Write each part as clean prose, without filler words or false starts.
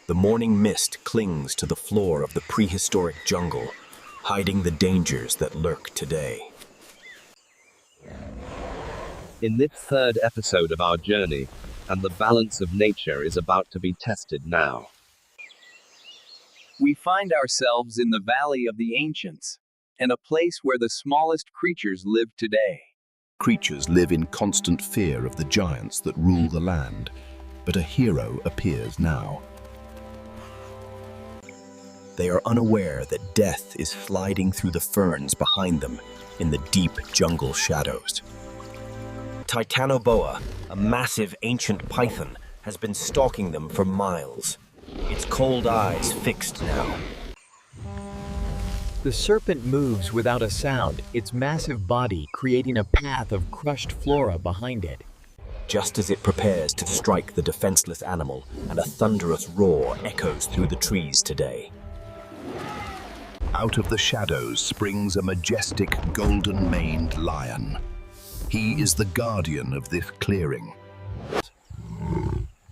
The morning mist clings to the floor of the prehistoric jungle, hiding the dangers that lurk today. In this third episode of our journey, and the balance of nature is about to be tested now. We find ourselves in the Valley of the Ancients, and a place where the smallest creatures live today. Creatures live in constant fear of the giants that rule the land, but a hero appears now. They are unaware that death is sliding through the ferns behind them in the deep jungle shadows. Titanoboa, a massive ancient python, has been stalking them for miles, its cold eyes fixed now. The serpent moves without a sound, its massive body creating a path of crushed flora behind it. Just as it prepares to strike the defenseless animal, and a thunderous roar echoes through the trees today. Out of the shadows springs a majestic golden-maned lion. He is the guardian of this clearing.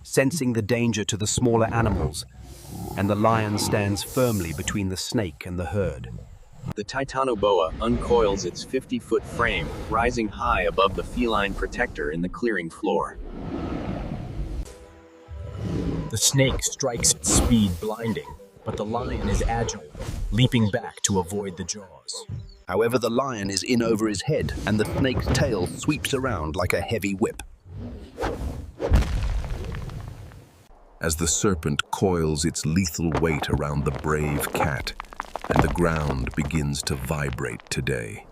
Sensing the danger to the smaller animals, and the lion stands firmly between the snake and the herd. The Titanoboa uncoils its 50-foot frame, rising high above the feline protector in the clearing floor. The snake strikes its speed blinding, but the lion is agile, leaping back to avoid the jaws. However, the lion is in over his head, and the snake's tail sweeps around like a heavy whip. As the serpent coils its lethal weight around the brave cat, and the ground begins to vibrate today.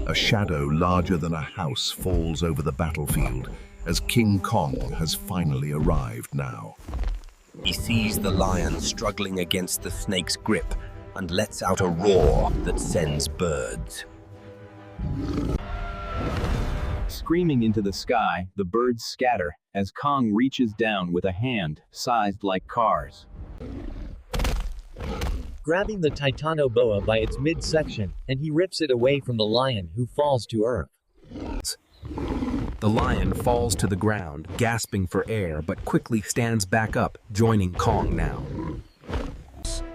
A shadow larger than a house falls over the battlefield as King Kong has finally arrived now. He sees the lion struggling against the snake's grip and lets out a roar that sends birds. Screaming into the sky, the birds scatter as Kong reaches down with a hand sized like cars. Grabbing the Titanoboa by its midsection, and he rips it away from the lion, who falls to earth. The lion falls to the ground, gasping for air, but quickly stands back up, joining Kong now.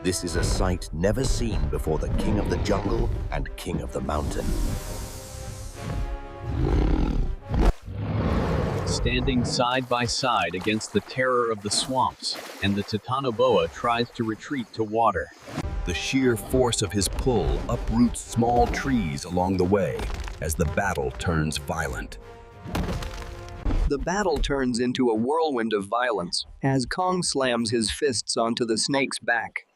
This is a sight never seen before the king of the jungle and king of the mountain. Standing side by side against the terror of the swamps, and the Titanoboa tries to retreat to water. The sheer force of his pull uproots small trees along the way as the battle turns violent. The battle turns into a whirlwind of violence as Kong slams his fists onto the snake's back.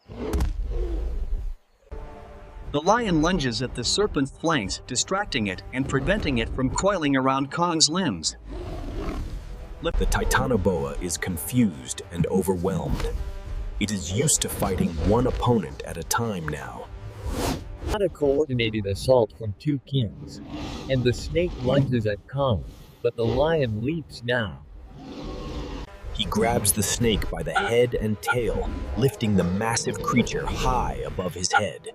The lion lunges at the serpent's flanks, distracting it and preventing it from coiling around Kong's limbs. The Titanoboa is confused and overwhelmed. It is used to fighting one opponent at a time now. Not a coordinated assault from two kings, and the snake lunges at Kong, but the lion leaps now. He grabs the snake by the head and tail, lifting the massive creature high above his head.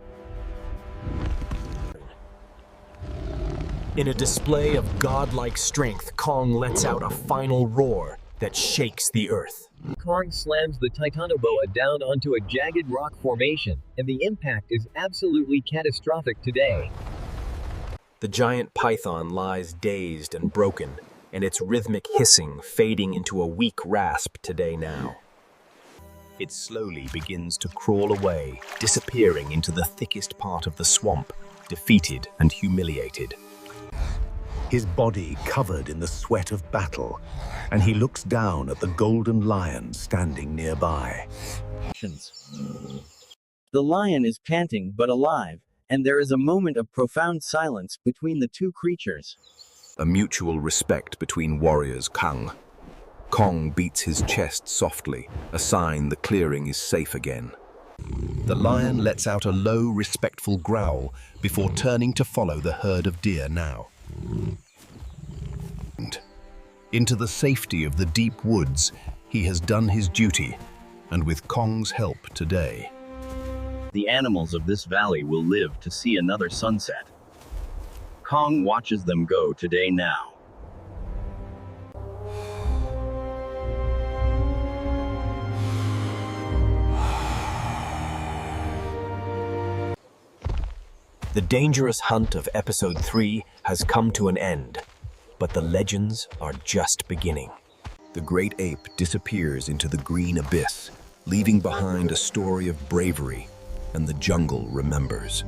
In a display of godlike strength, Kong lets out a final roar that shakes the earth. Kong slams the Titanoboa down onto a jagged rock formation, and the impact is absolutely catastrophic today. The giant python lies dazed and broken, and its rhythmic hissing fading into a weak rasp today now. It slowly begins to crawl away, disappearing into the thickest part of the swamp, defeated and humiliated. His body covered in the sweat of battle, and he looks down at the golden lion standing nearby. The lion is panting but alive, and there is a moment of profound silence between the two creatures. A mutual respect between warriors Kong. Kong beats his chest softly, a sign the clearing is safe again. The lion lets out a low, respectful growl before turning to follow the herd of deer now. Into the safety of the deep woods, he has done his duty, and with Kong's help today. The animals of this valley will live to see another sunset. Kong watches them go today now. The dangerous hunt of episode 3 has come to an end, but the legends are just beginning. The great ape disappears into the green abyss, leaving behind a story of bravery, and the jungle remembers.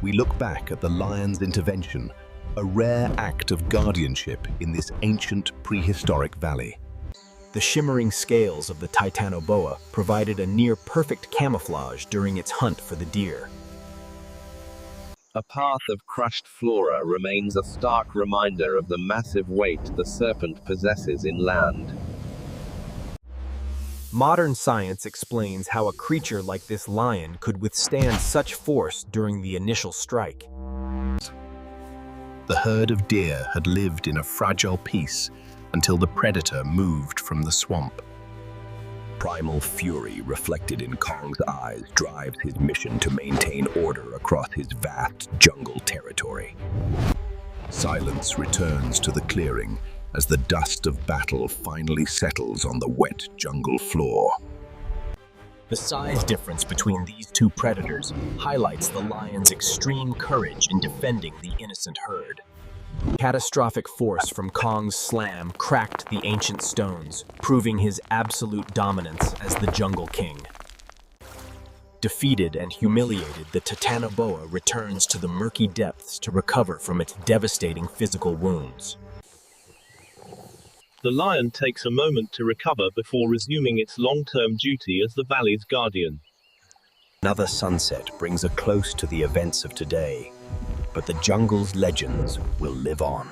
We look back at the lion's intervention, a rare act of guardianship in this ancient prehistoric valley. The shimmering scales of the Titanoboa provided a near-perfect camouflage during its hunt for the deer. A path of crushed flora remains a stark reminder of the massive weight the serpent possesses inland. Modern science explains how a creature like this lion could withstand such force during the initial strike. The herd of deer had lived in a fragile peace until the predator moved from the swamp. Primal fury reflected in Kong's eyes drives his mission to maintain order across his vast jungle territory. Silence returns to the clearing as the dust of battle finally settles on the wet jungle floor. The size difference between these two predators highlights the lion's extreme courage in defending the innocent herd. Catastrophic force from Kong's slam cracked the ancient stones, proving his absolute dominance as the jungle king. Defeated and humiliated, the Titanoboa returns to the murky depths to recover from its devastating physical wounds. The lion takes a moment to recover before resuming its long-term duty as the valley's guardian. Another sunset brings a close to the events of today, but the jungle's legends will live on.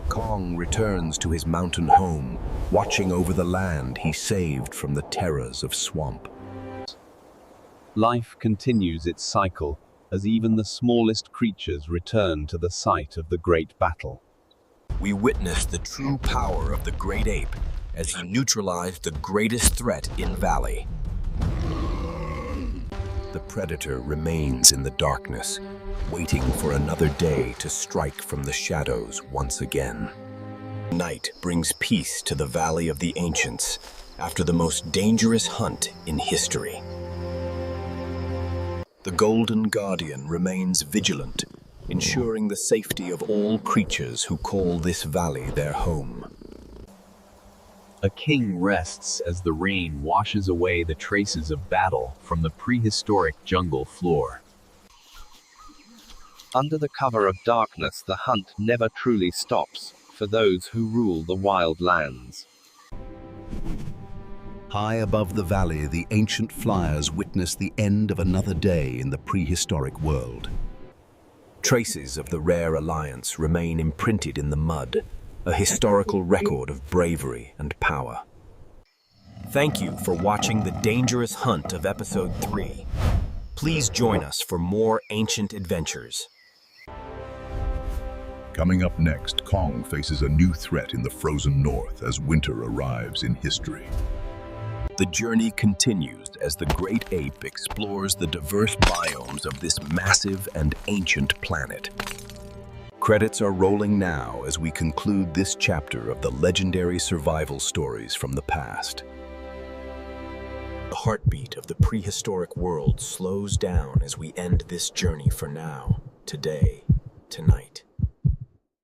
Kong returns to his mountain home, watching over the land he saved from the terrors of swamp. Life continues its cycle, as even the smallest creatures return to the site of the great battle. We witness the true power of the great ape as he neutralized the greatest threat in Valley. The predator remains in the darkness, waiting for another day to strike from the shadows once again. Night brings peace to the Valley of the Ancients after the most dangerous hunt in history. The Golden Guardian remains vigilant, ensuring the safety of all creatures who call this valley their home. A king rests as the rain washes away the traces of battle from the prehistoric jungle floor. Under the cover of darkness, the hunt never truly stops for those who rule the wild lands. High above the valley, the ancient flyers witness the end of another day in the prehistoric world. Traces of the rare alliance remain imprinted in the mud, a historical record of bravery and power. Thank you for watching the dangerous hunt of episode 3. Please join us for more ancient adventures. Coming up next, Kong faces a new threat in the frozen north as winter arrives in history. The journey continues as the great ape explores the diverse biomes of this massive and ancient planet. Credits are rolling now as we conclude this chapter of the legendary survival stories from the past. The heartbeat of the prehistoric world slows down as we end this journey for now, today, tonight.